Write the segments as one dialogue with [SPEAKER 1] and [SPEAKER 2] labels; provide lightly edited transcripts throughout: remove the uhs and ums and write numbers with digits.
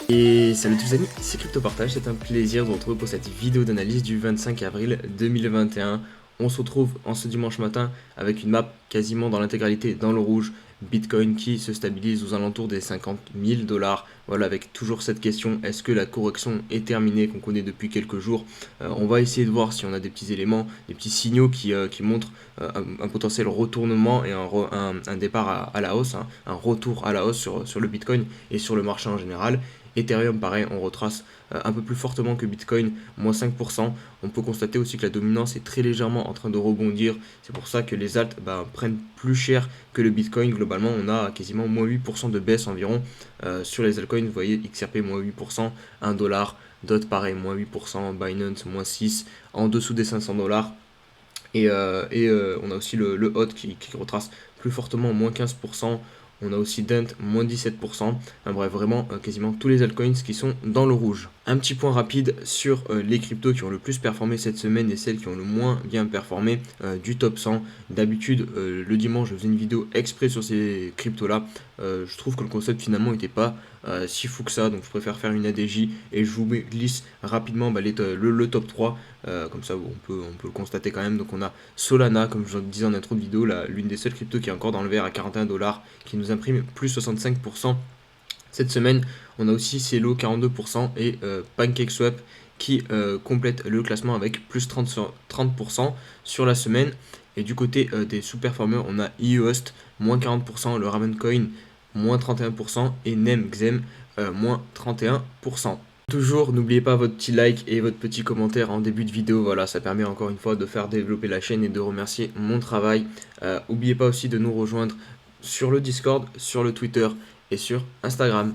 [SPEAKER 1] Et salut tous les amis, c'est CryptoPartage, c'est un plaisir de vous retrouver pour cette vidéo d'analyse du 25 avril 2021. On se retrouve en ce dimanche matin avec une map quasiment dans l'intégralité dans le rouge, Bitcoin qui se stabilise aux alentours des 50 000 $. Voilà, avec toujours cette question, est-ce que la correction est terminée qu'on connaît depuis quelques jours? On va essayer de voir si on a des petits éléments, des petits signaux qui montrent un potentiel retournement et un départ à la hausse, hein, un retour à la hausse sur le Bitcoin et sur le marché en général. Ethereum, pareil, on retrace un peu plus fortement que Bitcoin, moins 5%. On peut constater aussi que la dominance est très légèrement en train de rebondir. C'est pour ça que les alts prennent plus cher que le Bitcoin. Globalement, on a quasiment moins 8% de baisse environ sur les altcoins. Vous voyez, XRP moins 8%, 1$, DOT pareil, moins 8%, Binance moins 6%, en dessous des 500 $. On a aussi le HOT qui retrace plus fortement, moins 15%. On a aussi Dent, moins 17%. Enfin, bref, vraiment quasiment tous les altcoins qui sont dans le rouge. Un petit point rapide sur les cryptos qui ont le plus performé cette semaine et celles qui ont le moins bien performé du top 100. D'habitude, le dimanche, je faisais une vidéo exprès sur ces cryptos-là. Je trouve que le concept finalement n'était pas si fou que ça, donc je préfère faire une ADJ et je vous glisse rapidement le top 3. Comme ça, on peut le constater quand même. Donc on a Solana, comme je vous disais en intro de vidéo, l'une des seules cryptos qui est encore dans le vert à 41 $, qui nous imprime plus 65% cette semaine. On a aussi Cielo 42% et PancakeSwap qui complète le classement avec plus 30% sur la semaine. Et du côté des sous-performeurs, on a EOST, moins 40%, le Ravencoin, moins 31% et NemXem, moins 31%. Toujours, n'oubliez pas votre petit like et votre petit commentaire en début de vidéo, voilà, ça permet encore une fois de faire développer la chaîne et de remercier mon travail. N'oubliez pas aussi de nous rejoindre sur le Discord, sur le Twitter et sur Instagram.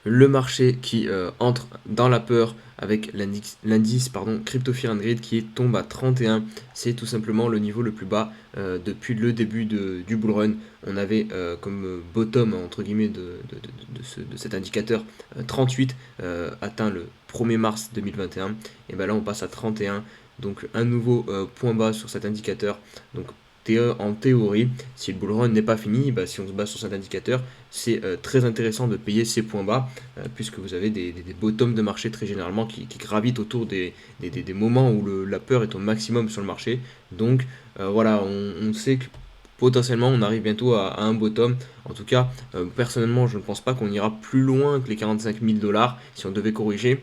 [SPEAKER 1] Le marché qui entre dans la peur avec l'indice Crypto Fear and Greed qui tombe à 31. C'est tout simplement le niveau le plus bas depuis le début du bull run. On avait comme bottom entre guillemets de cet indicateur 38 atteint le 1er mars 2021. Et bien là on passe à 31. Donc un nouveau point bas sur cet indicateur. Donc en théorie, si le bull run n'est pas fini, si on se base sur cet indicateur, c'est très intéressant de payer ces points bas, puisque vous avez des bottoms de marché très généralement qui gravitent autour des moments où la peur est au maximum sur le marché. Donc voilà, on sait que potentiellement on arrive bientôt à un bottom. En tout cas, personnellement, je ne pense pas qu'on ira plus loin que les 45 000 $ si on devait corriger.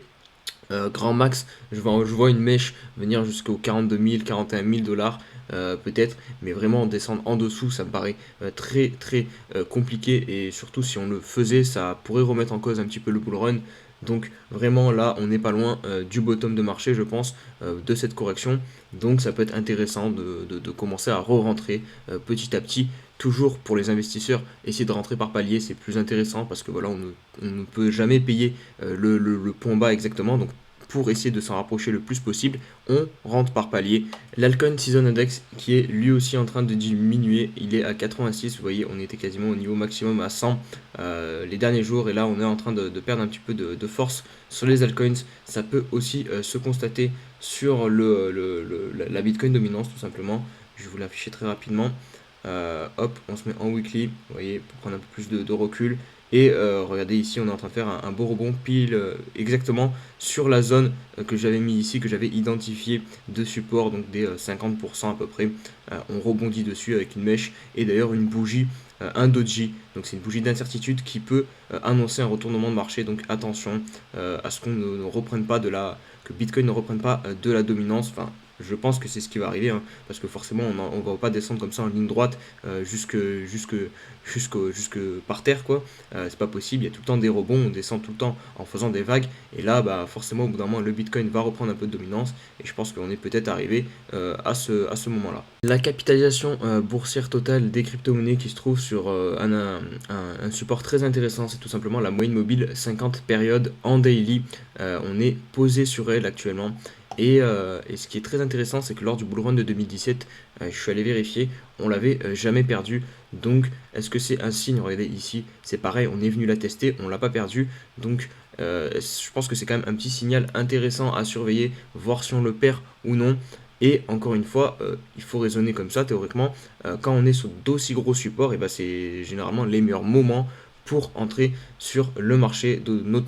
[SPEAKER 1] Grand max, je vois une mèche venir jusqu'aux 42 000, 41 000 $, peut-être, mais vraiment descendre en dessous, ça me paraît très très compliqué, et surtout si on le faisait, ça pourrait remettre en cause un petit peu le bull run. Donc vraiment là, on n'est pas loin du bottom de marché, je pense, de cette correction. Donc ça peut être intéressant de commencer à re-rentrer petit à petit. Toujours pour les investisseurs, essayer de rentrer par palier, c'est plus intéressant parce que voilà, on ne peut jamais payer le point bas exactement. Donc pour essayer de s'en rapprocher le plus possible, on rentre par palier. L'Alcon Season Index qui est lui aussi en train de diminuer, il est à 86, vous voyez, on était quasiment au niveau maximum à 100 les derniers jours, et là on est en train de perdre un petit peu de force sur les altcoins. Ça peut aussi se constater sur la Bitcoin dominance tout simplement. Je vais vous l'afficher très rapidement. Hop, on se met en weekly, vous voyez, pour prendre un peu plus de recul. Et regardez ici, on est en train de faire un beau rebond pile exactement sur la zone que j'avais mis ici, que j'avais identifié de support, donc des 50% à peu près. On rebondit dessus avec une mèche et d'ailleurs une bougie, un doji. Donc c'est une bougie d'incertitude qui peut annoncer un retournement de marché. Donc attention à ce qu'on ne reprenne pas que Bitcoin ne reprenne pas de la dominance. Enfin, je pense que c'est ce qui va arriver, hein, parce que forcément on va pas descendre comme ça en ligne droite jusque par terre, quoi. C'est pas possible, il y a tout le temps des rebonds, on descend tout le temps en faisant des vagues, et là forcément au bout d'un moment le Bitcoin va reprendre un peu de dominance, et je pense qu'on est peut-être arrivé à ce moment-là. La capitalisation boursière totale des crypto-monnaies qui se trouve sur un support très intéressant, c'est tout simplement la moyenne mobile 50 périodes en daily. On est posé sur elle actuellement. Et ce qui est très intéressant, c'est que lors du bull run de 2017, je suis allé vérifier, on l'avait jamais perdu. Donc, est-ce que c'est un signe? Regardez ici, c'est pareil, on est venu la tester, on l'a pas perdu. Donc, je pense que c'est quand même un petit signal intéressant à surveiller, voir si on le perd ou non. Et encore une fois, il faut raisonner comme ça théoriquement. Quand on est sur d'aussi gros supports, et ben c'est généralement les meilleurs moments pour entrer sur le marché,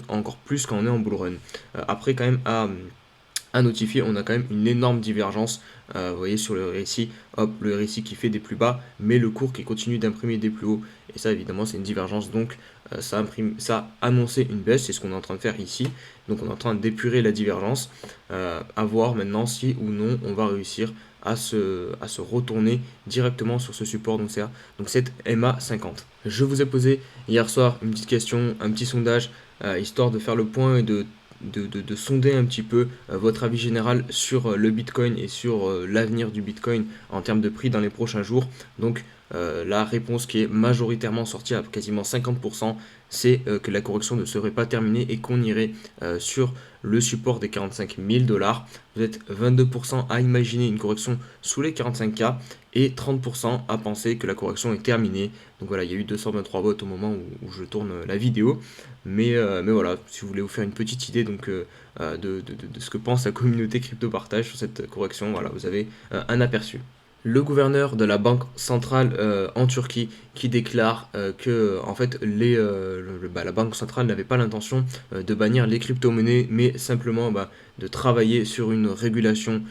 [SPEAKER 1] encore plus quand on est en bull run. Après, quand même, à notifier, on a quand même une énorme divergence. Vous voyez sur le RSI, hop, le RSI qui fait des plus bas, mais le cours qui continue d'imprimer des plus hauts. Et ça, évidemment, c'est une divergence. Donc, ça a annoncé une baisse. C'est ce qu'on est en train de faire ici. Donc, on est en train d'épurer la divergence. À voir maintenant si ou non on va réussir à se retourner directement sur ce support. Donc cette MA50. Je vous ai posé hier soir une petite question, un petit sondage, histoire de faire le point et de sonder un petit peu votre avis général sur le Bitcoin et sur l'avenir du Bitcoin en termes de prix dans les prochains jours. Donc la réponse qui est majoritairement sortie à quasiment 50%, c'est que la correction ne serait pas terminée et qu'on irait sur le support des 45 000 $. Vous êtes 22% à imaginer une correction sous les 45K et 30% à penser que la correction est terminée. Donc voilà, il y a eu 223 votes au moment où je tourne la vidéo. Mais voilà, si vous voulez vous faire une petite idée de ce que pense la communauté crypto partage sur cette correction, voilà, vous avez un aperçu. Le gouverneur de la banque centrale en Turquie qui déclare que en fait la banque centrale n'avait pas l'intention de bannir les crypto-monnaies, mais simplement de travailler sur une régulation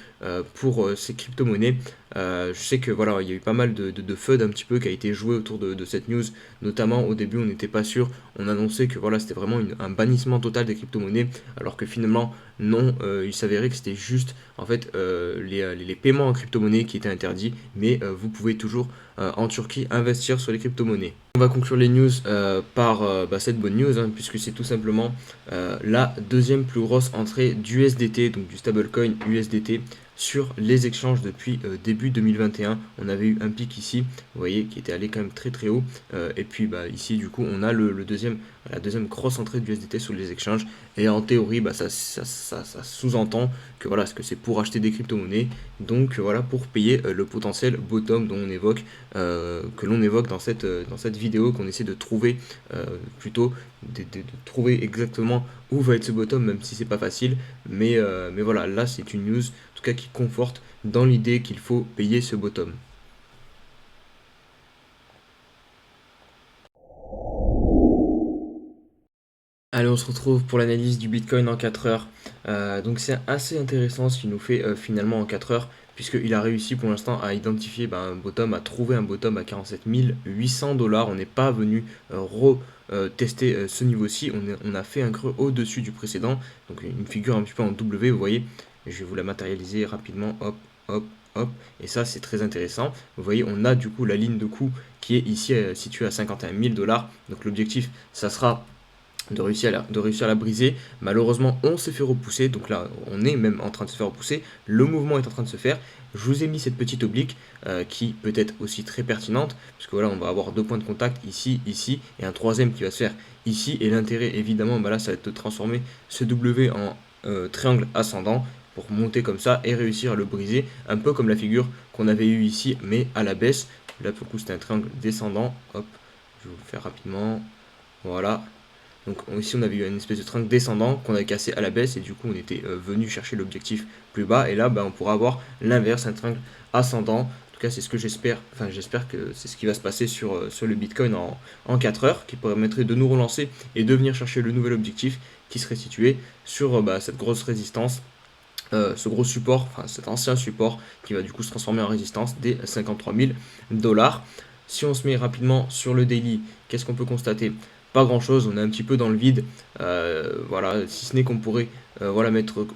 [SPEAKER 1] pour ces crypto-monnaies. Je sais que voilà, il y a eu pas mal de FUD un petit peu qui a été joué autour de cette news, notamment au début on n'était pas sûr, on annonçait que voilà, c'était vraiment un bannissement total des crypto-monnaies, alors que finalement non, il s'avérait que c'était juste en fait les paiements en crypto-monnaie qui étaient interdits, mais vous pouvez toujours en Turquie investir sur les crypto-monnaies. On va conclure les news par cette bonne news, hein, puisque c'est tout simplement la deuxième plus grosse entrée d'USDT, donc du stablecoin USDT, sur les échanges depuis début 2021. On avait eu un pic ici, vous voyez, qui était allé quand même très très haut. Et puis ici, du coup, on a la deuxième grosse entrée du USDT sur les échanges. Et en théorie, ça sous-entend que voilà, que c'est pour acheter des crypto-monnaies. Donc voilà, pour payer le potentiel bottom que l'on évoque dans cette vidéo, qu'on essaie de trouver plutôt, de trouver exactement où va être ce bottom, même si c'est pas facile. Mais voilà, là c'est une news en tout cas qui conforte dans l'idée qu'il faut payer ce bottom. Allez, on se retrouve pour l'analyse du Bitcoin en 4 heures. Donc c'est assez intéressant ce qu'il nous fait finalement en 4 heures, puisqu'il a réussi pour l'instant à identifier un bottom, à trouver un bottom à 47 800 $. On n'est pas venu tester ce niveau-ci, on a fait un creux au-dessus du précédent, donc une figure un petit peu en W, vous voyez. Je vais vous la matérialiser rapidement, hop, hop, hop, et ça c'est très intéressant. Vous voyez, on a du coup la ligne de coup qui est ici située à 51 000 $. Donc l'objectif, ça sera de réussir à la briser. Malheureusement, on s'est fait repousser, donc là, on est même en train de se faire repousser. Le mouvement est en train de se faire. Je vous ai mis cette petite oblique qui peut être aussi très pertinente, puisque voilà, on va avoir deux points de contact ici, ici, et un troisième qui va se faire ici. Et l'intérêt, évidemment, là, ça va être de transformer ce W en triangle ascendant pour monter comme ça et réussir à le briser, un peu comme la figure qu'on avait eue ici, mais à la baisse. Là, pour le coup, c'était un triangle descendant. Hop, je vais vous le faire rapidement. Voilà. Donc ici on avait eu une espèce de triangle descendant qu'on avait cassé à la baisse et du coup on était venu chercher l'objectif plus bas et là on pourra avoir l'inverse, un triangle ascendant. En tout cas c'est ce que j'espère, enfin j'espère que c'est ce qui va se passer sur le Bitcoin en 4 heures qui permettrait de nous relancer et de venir chercher le nouvel objectif qui serait situé sur cette grosse résistance. Ce gros support, enfin cet ancien support qui va du coup se transformer en résistance des 53 000 $. Si on se met rapidement sur le daily, qu'est-ce qu'on peut constater? Pas grand chose, on est un petit peu dans le vide. Voilà, si ce n'est qu'on pourrait mettre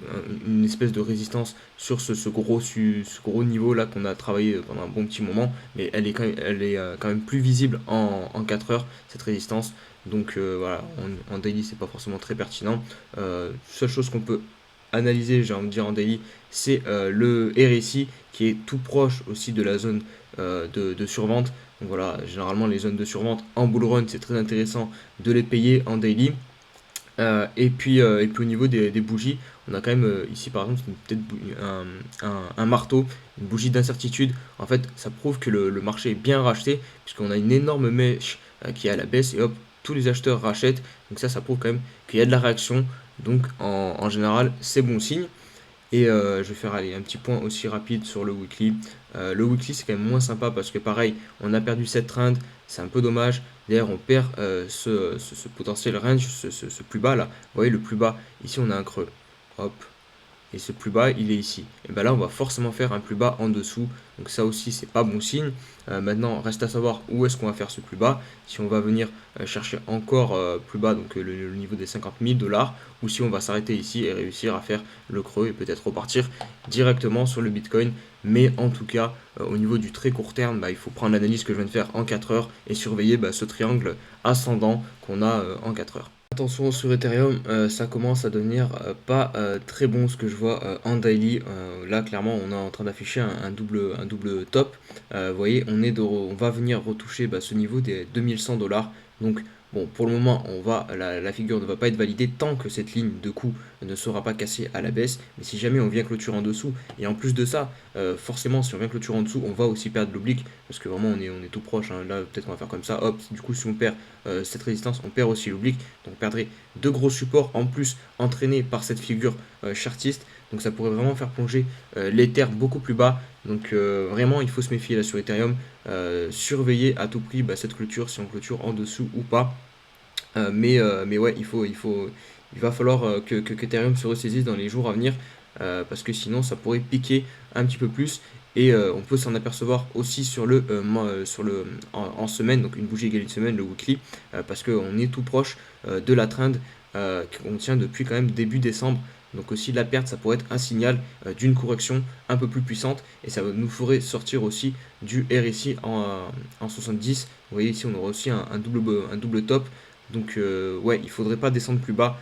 [SPEAKER 1] une espèce de résistance sur ce gros niveau là qu'on a travaillé pendant un bon petit moment, mais elle est quand même plus visible en 4 heures cette résistance. Donc voilà, en daily c'est pas forcément très pertinent. Seule chose qu'on peut analyser, j'ai envie de dire en daily, c'est le RSI qui est tout proche aussi de la zone de survente. Donc voilà, généralement les zones de survente en bull run, c'est très intéressant de les payer en daily. Et puis au niveau des bougies, on a quand même ici par exemple peut-être un marteau, une bougie d'incertitude. En fait, ça prouve que le marché est bien racheté, puisqu'on a une énorme mèche qui est à la baisse et hop, tous les acheteurs rachètent. Donc ça prouve quand même qu'il y a de la réaction. Donc en général, c'est bon signe. Et je vais faire un petit point aussi rapide sur le weekly. Le weekly, c'est quand même moins sympa parce que pareil, on a perdu cette trend, c'est un peu dommage. D'ailleurs, on perd ce potentiel range, ce plus bas là. Vous voyez, le plus bas, ici on a un creux. Hop, et ce plus bas il est ici. Et bien là on va forcément faire un plus bas en dessous, donc ça aussi c'est pas bon signe. Maintenant reste à savoir où est-ce qu'on va faire ce plus bas, si on va venir chercher encore plus bas, donc le niveau des 50 000 $, ou si on va s'arrêter ici et réussir à faire le creux et peut-être repartir directement sur le Bitcoin. Mais en tout cas au niveau du très court terme, il faut prendre l'analyse que je viens de faire en 4 heures et surveiller ce triangle ascendant qu'on a en 4 heures. Attention sur Ethereum, ça commence à devenir pas très bon ce que je vois en daily. Là clairement on est en train d'afficher un double top. Vous voyez, on va venir retoucher ce niveau des 2100 $. Donc bon, pour le moment la figure ne va pas être validée tant que cette ligne de coup ne sera pas cassée à la baisse. Mais si jamais on vient clôturer en dessous, et en plus de ça, forcément si on vient clôturer en dessous, on va aussi perdre l'oblique, parce que vraiment on est tout proche, hein. Là peut-être on va faire comme ça, hop, du coup si on perd cette résistance, on perd aussi l'oblique, donc on perdrait deux gros supports en plus entraînés par cette figure chartiste, donc ça pourrait vraiment faire plonger l'Ether beaucoup plus bas. Donc vraiment il faut se méfier là sur Ethereum, surveiller à tout prix cette clôture, si on clôture en dessous ou pas. Mais ouais, il va falloir que Ethereum se ressaisisse dans les jours à venir, parce que sinon ça pourrait piquer un petit peu plus. Et on peut s'en apercevoir aussi en semaine, donc une bougie égale une semaine, le weekly, parce qu'on est tout proche de la trend qu'on tient depuis quand même début décembre. Donc aussi la perte, ça pourrait être un signal d'une correction un peu plus puissante, et ça nous ferait sortir aussi du RSI en 70. Vous voyez ici on aura aussi un double top. Donc ouais, il faudrait pas descendre plus bas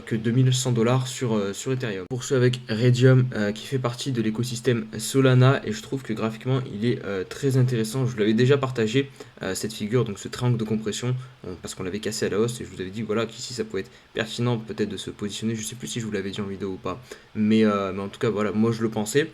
[SPEAKER 1] que 2100 $ sur Ethereum. Pour ceux avec Redium, qui fait partie de l'écosystème Solana, et je trouve que graphiquement il est très intéressant. Je vous l'avais déjà partagé cette figure, donc ce triangle de compression, parce qu'on l'avait cassé à la hausse, et je vous avais dit voilà qu'ici ça pouvait être pertinent peut-être de se positionner. Je sais plus si je vous l'avais dit en vidéo ou pas, mais en tout cas voilà, moi je le pensais.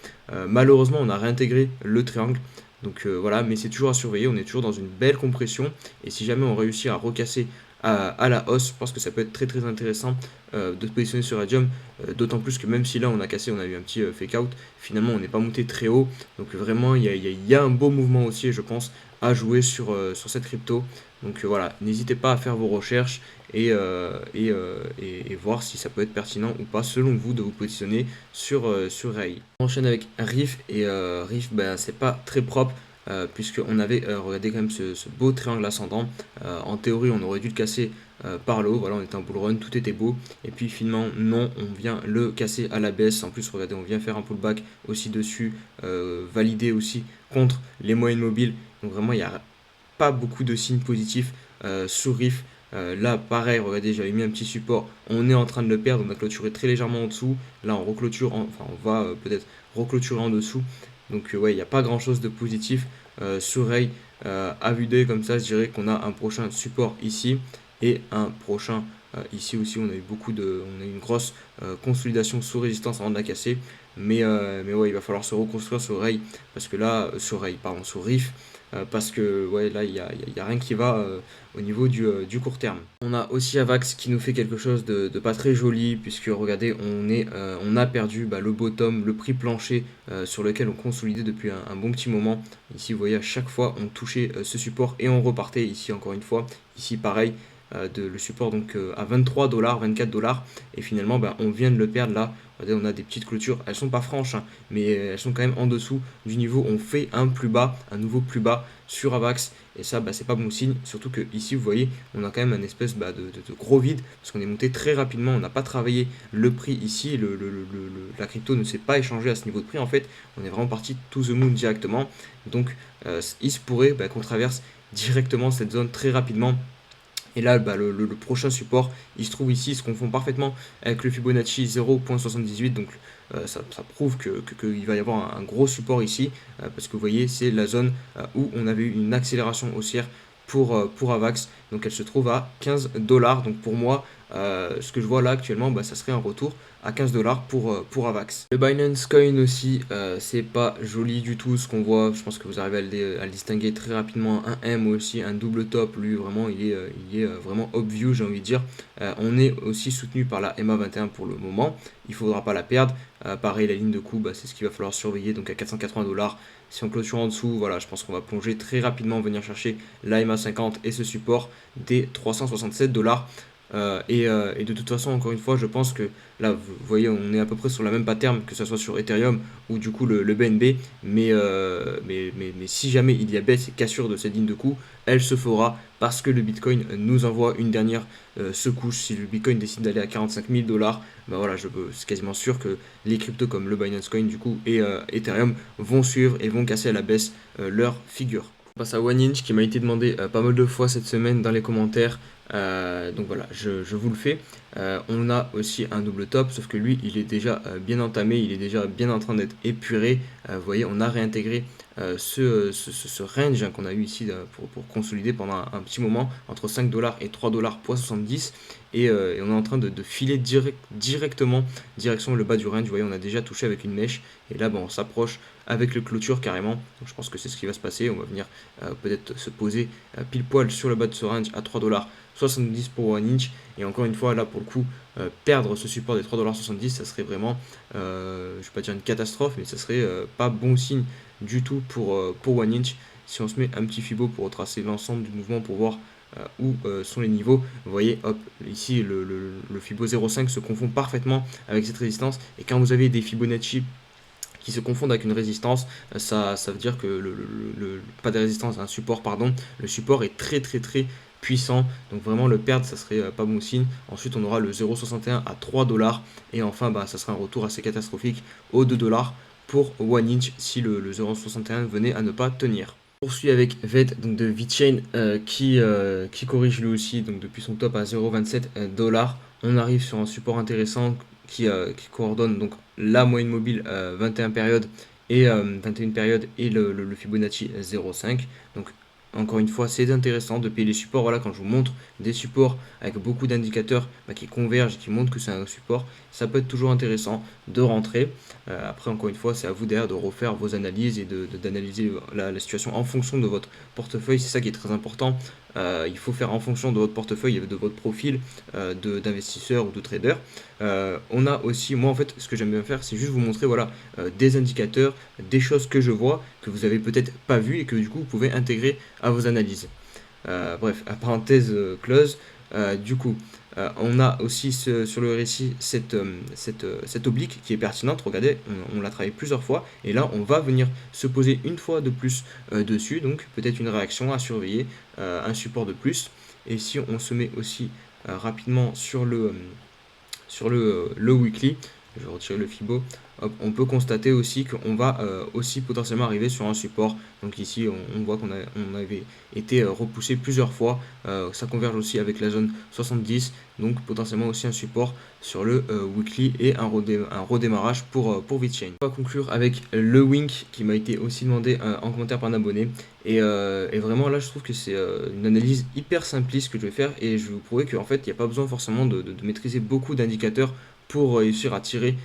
[SPEAKER 1] Malheureusement on a réintégré le triangle. Donc voilà, mais c'est toujours à surveiller, on est toujours dans une belle compression, et si jamais on réussit à recasser à la hausse, je pense que ça peut être très très intéressant de se positionner sur Radium, d'autant plus que même si là on a cassé, on a eu un petit fake out, finalement on n'est pas monté très haut, donc vraiment il y a un beau mouvement aussi, je pense, à jouer sur cette crypto. Donc voilà, n'hésitez pas à faire vos recherches et voir si ça peut être pertinent ou pas selon vous de vous positionner sur Ray. On enchaîne avec Riff, et Riff c'est pas très propre. Puisqu'on avait regardé quand même ce beau triangle ascendant. En théorie on aurait dû le casser par le haut, voilà, on était en bull run, tout était beau, et puis finalement non, on vient le casser à la baisse. En plus regardez, on vient faire un pullback aussi dessus, validé aussi contre les moyennes mobiles. Donc vraiment il n'y a pas beaucoup de signes positifs sur Riff. Là pareil, regardez, j'avais mis un petit support, on est en train de le perdre, on a clôturé très légèrement en dessous, là on reclôture, enfin on va peut-être reclôturer en dessous. Donc ouais, il n'y a pas grand chose de positif sur Ray. À vue d'œil comme ça, je dirais qu'on a un prochain support ici et un prochain ici aussi. On a eu une grosse consolidation sous résistance avant de la casser. Mais ouais, il va falloir se reconstruire sur Ray, parce que là, sur Riff, parce que ouais, là, il y a rien qui va au niveau du court terme. On a aussi Avax qui nous fait quelque chose de pas très joli, puisque regardez, on a perdu le bottom, le prix plancher sur lequel on consolidait depuis un bon petit moment. Ici, vous voyez, à chaque fois, on touchait ce support et on repartait. Ici, encore une fois, ici, pareil, le support donc à 23 $, 24 $, et finalement, on vient de le perdre là. Regardez, on a des petites clôtures, elles sont pas franches, hein, mais elles sont quand même en dessous du niveau. On fait un plus bas, un nouveau plus bas sur Avax, et ça c'est pas bon signe, surtout que ici vous voyez on a quand même un espèce de gros vide, parce qu'on est monté très rapidement, on n'a pas travaillé le prix ici, la crypto ne s'est pas échangée à ce niveau de prix. En fait on est vraiment parti to the moon directement, donc il se pourrait qu'on traverse directement cette zone très rapidement. Et là, le prochain support, il se trouve ici, il se confond parfaitement avec le Fibonacci 0.78. Donc ça prouve qu'il va y avoir un gros support ici, parce que vous voyez, c'est la zone où on avait eu une accélération haussière pour Avax. Donc elle se trouve à 15 $. Donc pour moi, ce que je vois là actuellement, ça serait un retour à 15 $ pour Avax. Le Binance Coin aussi, c'est pas joli du tout ce qu'on voit. Je pense que vous arrivez à le distinguer très rapidement. Un M aussi, un double top, lui vraiment il est vraiment obvious, j'ai envie de dire. On est aussi soutenu par la MA21 pour le moment, il faudra pas la perdre. Pareil, la ligne de coup, c'est ce qu'il va falloir surveiller, donc à 480 $. Si on clôture en dessous, voilà, je pense qu'on va plonger très rapidement, venir chercher la MA50 et ce support des 367 $. Et de toute façon, encore une fois, je pense que là, vous voyez, on est à peu près sur la même pattern, que ce soit sur Ethereum ou du coup le BNB. Mais si jamais il y a baisse et cassure de cette ligne de coup, elle se fera parce que le Bitcoin nous envoie une dernière secousse. Si le Bitcoin décide d'aller à 45 000 $, voilà, c'est quasiment sûr que les cryptos comme le Binance Coin du coup et Ethereum vont suivre et vont casser à la baisse leur figure. On passe à OneInch qui m'a été demandé pas mal de fois cette semaine dans les commentaires. Donc voilà, je vous le fais. On a aussi un double top, sauf que lui, il est déjà bien entamé, il est déjà bien en train d'être épuré. Vous voyez, on a réintégré ce range qu'on a eu ici pour consolider pendant un petit moment, entre 5 $ et 3 $. Et on est en train de filer directement direction le bas du range. Vous voyez, on a déjà touché avec une mèche. Et là, on s'approche avec le clôture carrément. Donc, je pense que c'est ce qui va se passer. On va venir peut-être se poser pile poil sur le bas de ce range à 3,70 $ pour OneInch. Et encore une fois, là pour le coup, perdre ce support des 3,70 $, ça serait vraiment, je ne vais pas dire une catastrophe, mais ça serait pas bon signe du tout pour OneInch. Si on se met un petit Fibo pour retracer l'ensemble du mouvement pour voir où sont les niveaux, vous voyez, hop, ici le Fibo 0,5 se confond parfaitement avec cette résistance. Et quand vous avez des Fibonacci qui se confondent avec une résistance, ça veut dire que pas de résistance, un support, pardon, le support est très puissant, donc vraiment le perdre ça serait pas bon signe. Ensuite on aura le 0,61 à 3 $, et enfin ça sera un retour assez catastrophique aux 2 $ pour OneInch si le 0,61 venait à ne pas tenir. On poursuit avec VET, donc de VeChain, qui corrige lui aussi, donc depuis son top à 0,27 $. On arrive sur un support intéressant qui coordonne donc la moyenne mobile 21 périodes et 21 périodes et le Fibonacci 0,5. Donc encore une fois, c'est intéressant de payer les supports. Voilà, quand je vous montre des supports avec beaucoup d'indicateurs qui convergent et qui montrent que c'est un support, ça peut être toujours intéressant de rentrer. Après, encore une fois, c'est à vous derrière de refaire vos analyses et d'analyser la situation en fonction de votre portefeuille. C'est ça qui est très important. Il faut faire en fonction de votre portefeuille et de votre profil d'investisseur ou de trader. On a aussi, moi en fait, ce que j'aime bien faire, c'est juste vous montrer voilà, des indicateurs, des choses que je vois, que vous avez peut-être pas vu et que du coup vous pouvez intégrer à vos analyses. Bref, à parenthèse close, du coup, on a aussi sur le récit cette oblique qui est pertinente. Regardez, on l'a travaillé plusieurs fois et là on va venir se poser une fois de plus dessus, donc peut-être une réaction à surveiller, un support de plus. Et si on se met aussi rapidement sur le weekly, je vais retirer le Fibo, hop, on peut constater aussi qu'on va aussi potentiellement arriver sur un support. Donc ici on voit qu'on avait été repoussé plusieurs fois, ça converge aussi avec la zone 70, donc potentiellement aussi un support sur le weekly et un redémarrage pour VeChain. On va conclure avec le Wink qui m'a été aussi demandé en commentaire par un abonné. Et vraiment là je trouve que c'est une analyse hyper simpliste que je vais faire et je vais vous prouver qu'en fait il n'y a pas besoin forcément de maîtriser beaucoup d'indicateurs pour réussir à tirer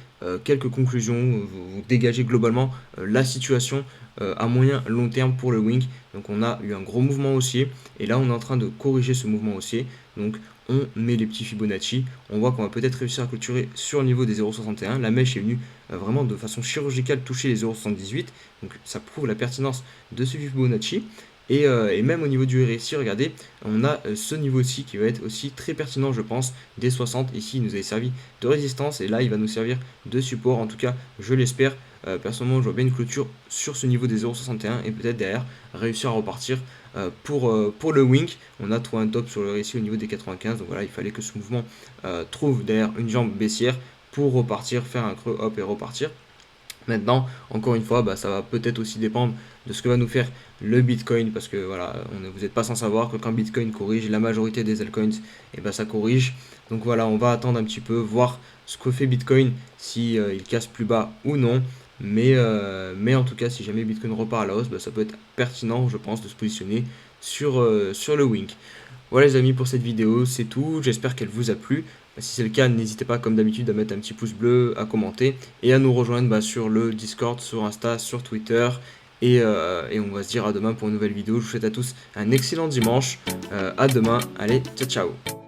[SPEAKER 1] quelques conclusions, vous dégagez globalement la situation à moyen long terme pour le Wink. Donc on a eu un gros mouvement haussier et là on est en train de corriger ce mouvement haussier. Donc on met les petits Fibonacci, on voit qu'on va peut-être réussir à clôturer sur le niveau des 0,61. La mèche est venue vraiment de façon chirurgicale toucher les 0,78, donc ça prouve la pertinence de ce Fibonacci. Et même au niveau du RSI, regardez, on a ce niveau-ci qui va être aussi très pertinent, je pense, des 60. Ici, il nous avait servi de résistance et là, il va nous servir de support. En tout cas, je l'espère. Personnellement, je vois bien une clôture sur ce niveau des 0,61 et peut-être derrière réussir à repartir pour le Wink. On a trouvé un top sur le RSI au niveau des 95. Donc voilà, il fallait que ce mouvement trouve derrière une jambe baissière pour repartir, faire un creux, hop, et repartir. Maintenant, encore une fois, ça va peut-être aussi dépendre de ce que va nous faire le Bitcoin, parce que voilà, vous n'êtes pas sans savoir que quand Bitcoin corrige, la majorité des altcoins, ça corrige. Donc voilà, on va attendre un petit peu, voir ce que fait Bitcoin, si il casse plus bas ou non. Mais en tout cas, si jamais Bitcoin repart à la hausse, ça peut être pertinent, je pense, de se positionner sur le Wink. Voilà les amis pour cette vidéo, c'est tout, j'espère qu'elle vous a plu. Si c'est le cas, n'hésitez pas comme d'habitude à mettre un petit pouce bleu, à commenter et à nous rejoindre sur le Discord, sur Insta, sur Twitter. Et on va se dire à demain pour une nouvelle vidéo. Je vous souhaite à tous un excellent dimanche. À demain. Allez, ciao ciao.